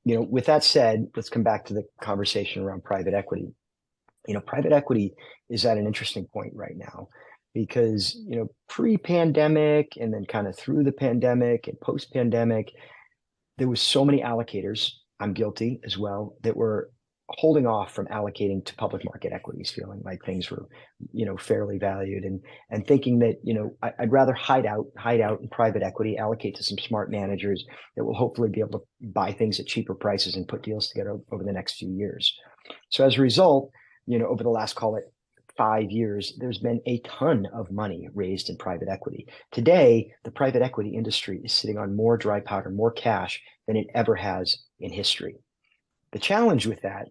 With that said, let's come back to the conversation around private equity. Private equity is at an interesting point right now because, pre-pandemic and then kind of through the pandemic and post-pandemic, there was so many allocators, I'm guilty as well, that were holding off from allocating to public market equities, feeling like things were, fairly valued and thinking that, I'd rather hide out in private equity, allocate to some smart managers that will hopefully be able to buy things at cheaper prices and put deals together over the next few years. So as a result, over the last, call it 5 years, there's been a ton of money raised in private equity. Today, the private equity industry is sitting on more dry powder, more cash than it ever has in history. The challenge with that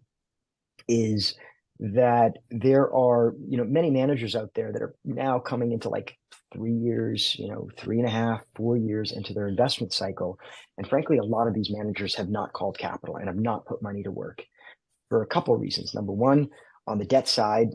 is that there are, many managers out there that are now coming into like 3 years, 3.5, 4 years into their investment cycle. And frankly, a lot of these managers have not called capital and have not put money to work for a couple of reasons. Number one, on the debt side,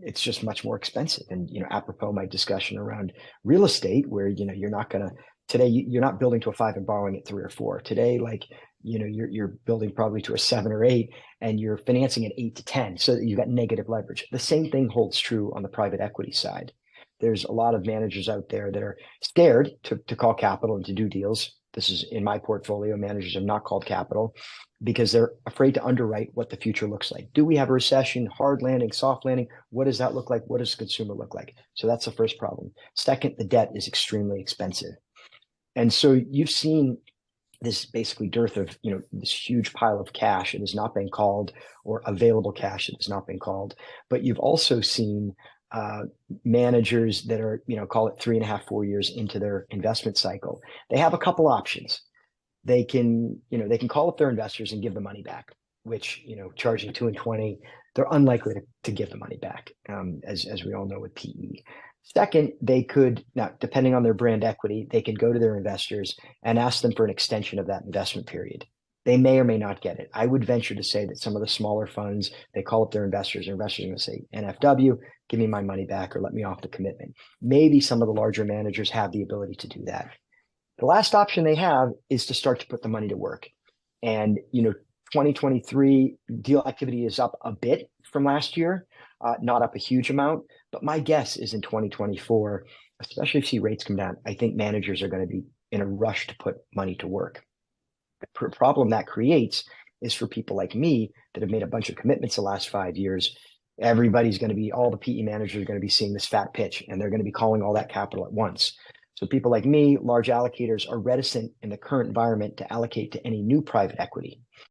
it's just much more expensive. And, apropos my discussion around real estate, where, you're not going to, today, you're not building to a 5 and borrowing at 3 or 4. Today, like, you're building probably to a 7 or 8 and you're financing at 8 to 10. So that you've got negative leverage. The same thing holds true on the private equity side. There's a lot of managers out there that are scared to call capital and to do deals. This is in my portfolio. Managers have not called capital because they're afraid to underwrite what the future looks like. Do we have a recession, hard landing, soft landing? What does that look like? What does the consumer look like? So that's the first problem. Second, the debt is extremely expensive. And so you've seen this basically dearth of, this huge pile of cash that has not been called, or available cash that has not been called. But you've also seen managers that are, call it 3.5, 4 years into their investment cycle. They have a couple options. They can call up their investors and give the money back, which, charging 2 and 20, they're unlikely to give the money back, as we all know with PE. Second, they could, now, depending on their brand equity, they could go to their investors and ask them for an extension of that investment period. They may or may not get it. I would venture to say that some of the smaller funds, they call up their investors are going to say, NFW, give me my money back or let me off the commitment. Maybe some of the larger managers have the ability to do that. The last option they have is to start to put the money to work. And, 2023 deal activity is up a bit from last year, not up a huge amount. But my guess is in 2024, especially if you see rates come down, I think managers are going to be in a rush to put money to work. The problem that creates is for people like me that have made a bunch of commitments the last 5 years. Everybody's going to be, all the PE managers are going to be seeing this fat pitch, and they're going to be calling all that capital at once. So people like me, large allocators, are reticent in the current environment to allocate to any new private equity.